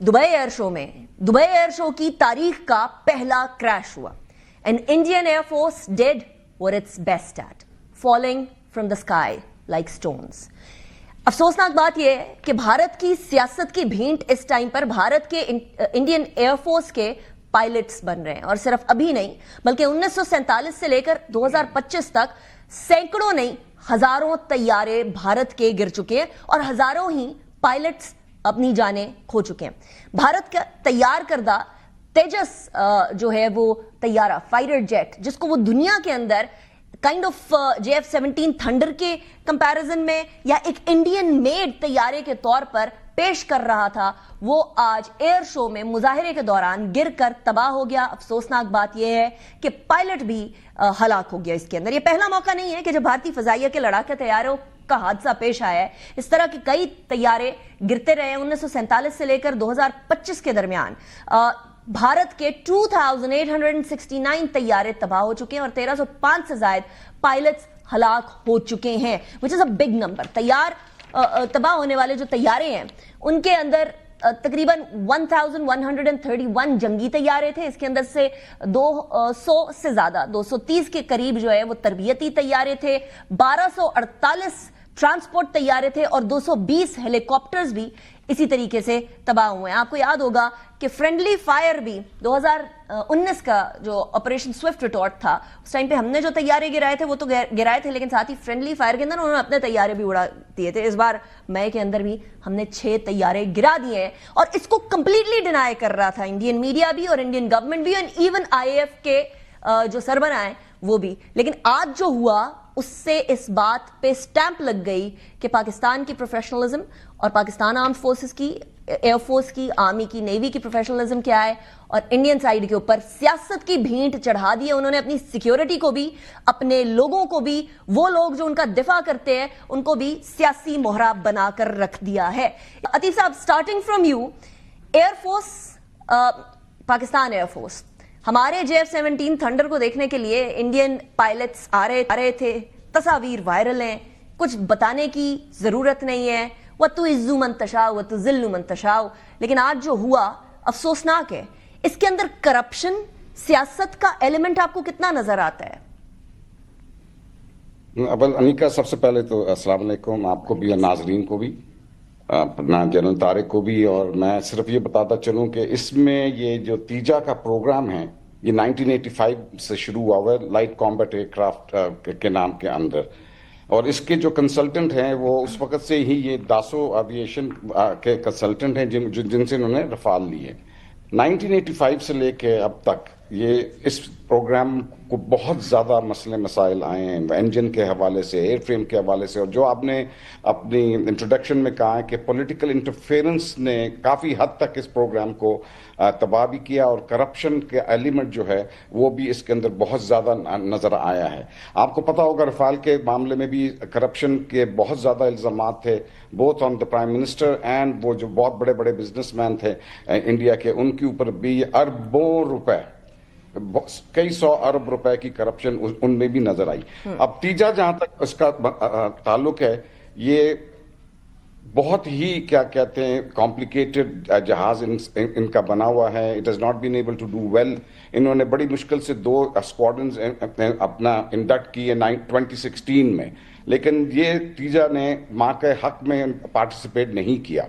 Dubai air show में Dubai air show की तारीख का पहला क्रैश हुआ and Indian air force did what its best at, falling from the sky like stones. अफसोसनाक बात यह है कि भारत की सियासत की भेंट इस टाइम पर भारत के इंडियन एयरफोर्स के पायलट्स बन रहे हैं, और सिर्फ अभी नहीं बल्कि 1947 से लेकर 2025 तक सैकड़ों नहीं हजारों तैयारे भारत के गिर चुके हैं और हजारों ही पायलट्स अपनी जानें खो चुके हैं। भारत का तैयार करदा तेजस जो है वो तैयारा फाइटर जेट, जिसको वो दुनिया के अंदर काइंड ऑफ JF-17 थंडर के कंपैरिजन में या एक इंडियन मेड तैयारे के तौर पर पेश कर रहा था, वो आज एयर शो में मुजाहिरे के दौरान गिर कर तबाह हो गया। अफसोसनाक बात यह है कि पायलट भी हलाक हो गया इसके अंदर। यह पहला मौका नहीं है कि जब भारतीय फजाइया के लड़ाके तैयारों का हादसा पेश आया है। इस तरह के कई तैयारे गिरते रहे 1947 से लेकर 2025 के दरमियान। भारत के 2869 तैयारे तबाह हो चुके हैं और 1305 से ज्यादा पायलट्स हलाक हो चुके हैं, which is a big number. तबाह होने वाले जो तैयारे हैं उनके अंदर तकरीबन 1131 जंगी तैयारे थे। इसके अंदर से 200 से ज्यादा 230 के करीब जो है वो तरबियती तैयारे थे, 1248 ट्रांसपोर्ट तैयारे थे और 220 हेलीकॉप्टर्स भी इसी तरीके से तबाह हुए हैं। आपको याद होगा कि फ्रेंडली फायर भी 2019 का जो ऑपरेशन स्विफ्ट रिटॉर्ट था, उस टाइम पे हमने जो तैयारे गिराए थे वो तो गिराए थे, लेकिन साथ ही फ्रेंडली फायर के अंदर उन्होंने अपने तैयारे भी उड़ा दिए थे। इस बार मई के अंदर भी हमने 6 तैयारे गिरा दिए हैं और इसको कंप्लीटली डिनाई कर रहा था इंडियन मीडिया भी और इंडियन गवर्नमेंट भी, एंड इवन IAF के जो सरबराह हैं वो भी। लेकिन आज जो हुआ उससे इस बात पे स्टैंप लग गई कि पाकिस्तान की प्रोफेशनलिज्म और पाकिस्तान आर्म्ड फोर्सेस की, एयरफोर्स की, आर्मी की, नेवी की प्रोफेशनलिज्म क्या है, और इंडियन साइड के ऊपर सियासत की भेंट चढ़ा दी है उन्होंने। अपनी सिक्योरिटी को भी, अपने लोगों को भी, वो लोग जो उनका दिफा करते हैं उनको भी सियासी मोहरा बनाकर रख दिया है। अतीफ साहब, starting from you, air force, Pakistan air force, हमारे JF-17 थंडर को देखने के लिए इंडियन पायलट्स आ रहे थे, तस्वीर वायरल हैं, कुछ बताने की जरूरत नहीं है। वतु इज्जू मंतशाओ वतु जिल्लु मंतशाओ। लेकिन आज जो हुआ अफसोसनाक है। इसके अंदर करप्शन, सियासत का एलिमेंट आपको कितना नजर आता है? अव्वल अनिका, सबसे पहले तो अस्सलाम वालेकुम, आपको भी और नाजरीन को भी, अपना जनरल तारिक को भी। और मैं सिर्फ ये बताता चलूं कि इसमें ये जो तीजा का प्रोग्राम है ये 1985 से शुरू हुआ हुआ है, लाइट कॉम्बैट एयरक्राफ्ट के नाम के अंदर। और इसके जो कंसल्टेंट हैं वो उस वक्त से ही ये दासो एविएशन के कंसल्टेंट हैं जिनसे उन्होंने रफाल लिए। 1985 से लेके अब तक ये इस प्रोग्राम को बहुत ज़्यादा मसले मसाइल आए हैं, इंजन के हवाले से, एयरफ्रेम के हवाले से। और जो आपने अपनी इंट्रोडक्शन में कहा है कि पॉलिटिकल इंटरफेरेंस ने काफ़ी हद तक इस प्रोग्राम को तबाह भी किया और करप्शन के एलिमेंट जो है वो भी इसके अंदर बहुत ज़्यादा नज़र आया है। आपको पता होगा रफाल के मामले में भी करप्शन के बहुत ज़्यादा इल्ज़ामात थे, both on the prime minister and वो जो बहुत बड़े बड़े बिजनेसमैन थे इंडिया के, उनके ऊपर भी अरबों रुपए, कई 100 अरब रुपए की करप्शन उनमें भी नजर आई। अब तीजा जहां तक उसका ताल्लुक है, ये बहुत ही क्या कहते हैं कॉम्प्लिकेटेड जहाज इनका बना हुआ है। It has not been able to do well. इन्होंने बड़ी मुश्किल से 2 स्क्वाड्रन्स अपना इंडक्ट किए 2016 में, लेकिन ये तीजा ने माँ के हक में पार्टिसिपेट नहीं किया।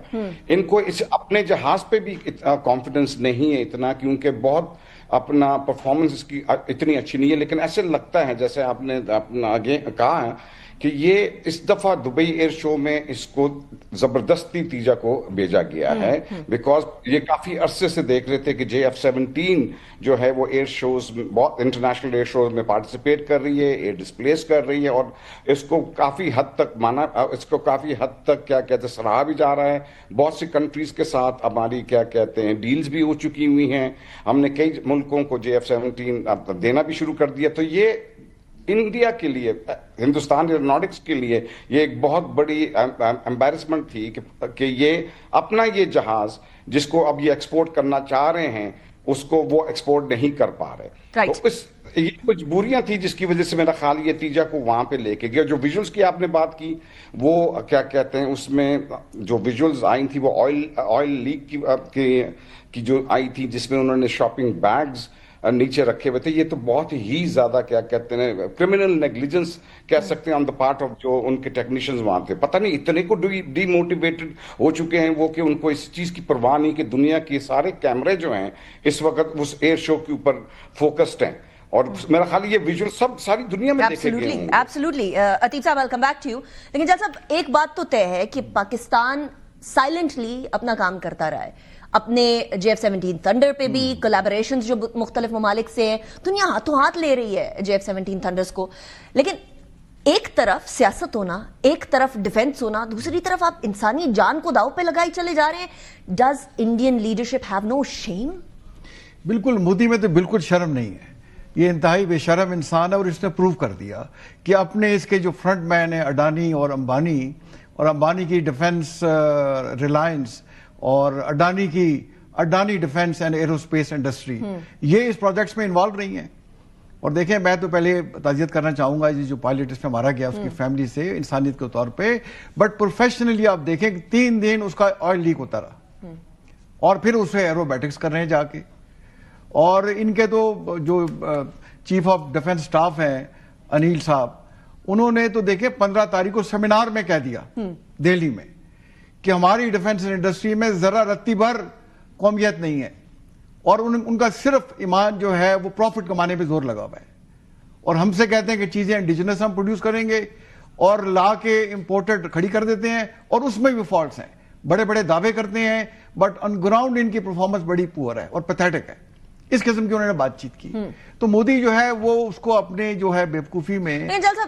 इनको इस अपने जहाज पे भी कॉन्फिडेंस नहीं है इतना, क्योंकि बहुत अपना परफॉर्मेंस इसकी इतनी अच्छी नहीं है। लेकिन ऐसे लगता है जैसे आपने अपना आगे कहा है कि ये इस दफा दुबई एयर शो में इसको जबरदस्ती तीजा को भेजा गया है, बिकॉज ये काफी अरसे से देख रहे थे कि JF-17 जो है वो एयर शोज में, बहुत इंटरनेशनल एयर शोज में पार्टिसिपेट कर रही है, एयर डिस्प्लेस कर रही है, और इसको काफी हद तक इसको काफी हद तक क्या कहते हैं सराहा भी जा रहा है। बहुत सी कंट्रीज के साथ हमारी क्या कहते हैं डील्स भी हो चुकी हुई हैं। हमने कई मुल्कों को JF-17 देना भी शुरू कर दिया। तो ये इंडिया के लिए, हिंदुस्तान एरोनॉटिक्स के लिए ये एक बहुत बड़ी एम्बैरेसमेंट थी कि ये अपना ये जहाज जिसको अब ये एक्सपोर्ट करना चाह रहे हैं اس کو وہ ایکسپورٹ نہیں کر پا رہے. Right. تو یہ مجبوریاں تھی جس کی وجہ سے میرا خیال یہ تیجا کو وہاں پہ لے کے گیا. جو ویژولز کی آپ نے بات کی وہ کیا کہتے ہیں, اس میں جو ویژولز آئی تھی وہ آئل لیک کی جو آئی تھی, جس میں انہوں نے شاپنگ بیگز نیچے رکھے ہوئے تھے. یہ تو بہت ہی زیادہ کیا کہتے ہیں کرمنل نیگلیجنس کہہ سکتے ہیں آن دا پارٹ آف جو ان کے ٹیکنیشینز وہاں تھے. پتہ نہیں اتنے کو ڈی موٹیویٹڈ ہو چکے ہیں وہ کہ ان کو اس چیز کی پرواہ نہیں کہ دنیا کے سارے کیمرے جو ہیں اس وقت اس ایئر شو کے اوپر فوکسڈ ہیں. اور میرا خیال یہ ویژول سب ساری دنیا میں دیکھے گئے ہوں گے. ایبسلیوٹلی. عتیق صاحب I'll come back to you. لیکن جج صاحب ایک بات تو طے ہے کہ پاکستان سائلنٹلی اپنا کام کرتا رہا ہے. اپنے JF-17 تھنڈر پہ بھی کولیبوریشنز جو مختلف ممالک سے ہیں, دنیا ہاتھوں ہاتھ لے رہی ہے JF-17 تھنڈرز کو. لیکن ایک طرف سیاست ہونا, ایک طرف ڈیفنس ہونا, دوسری طرف آپ انسانی جان کو داؤ پہ لگائی چلے جا رہے ہیں. Does Indian leadership have no shame? بالکل, مودی میں تو بالکل شرم نہیں ہے. یہ انتہائی بے شرم انسان ہے اور اس نے پروو کر دیا کہ اپنے اس کے جو فرنٹ مین ہیں اڈانی اور امبانی کی ڈیفنس ریلائنس اور Adani defence and aerospace industry, یہ اس پروجیکٹس میں انوالو نہیں ہیں. اور دیکھیں میں تو پہلے تعزیت کرنا چاہوں گا جو پائلٹ اس میں مارا گیا اس کی فیملی سے انسانیت کے طور پہ, بٹ پروفیشنلی آپ دیکھیں 3 دن اس کا آئل لیک ہوتا رہا اور پھر اسے ایروبیٹکس کر رہے ہیں جا کے. اور ان کے تو جو چیف آف ڈیفنس سٹاف ہیں انیل صاحب, انہوں نے تو دیکھیں 15 تاریخ کو سیمینار میں کہہ دیا دہلی میں کہ ہماری ڈیفنس انڈسٹری میں ذرا رتی بھر قومیت نہیں ہے, اور ان کا صرف ایمان جو ہے وہ پروفٹ کمانے پہ زور لگا ہوا ہے. اور ہم سے کہتے ہیں کہ چیزیں انڈیجنس ہم پروڈیوس کریں گے اور لا کے امپورٹڈ کھڑی کر دیتے ہیں, اور اس میں بھی فالٹس ہیں. بڑے بڑے دعوے کرتے ہیں بٹ آن گراؤنڈ ان کی پرفارمنس بڑی پور ہے اور پیتھیٹک ہے. اس قسم کی انہوں نے بات چیت کی. تو مودی جو ہے وہ اس کو اپنے جو ہے بیوقوفی میں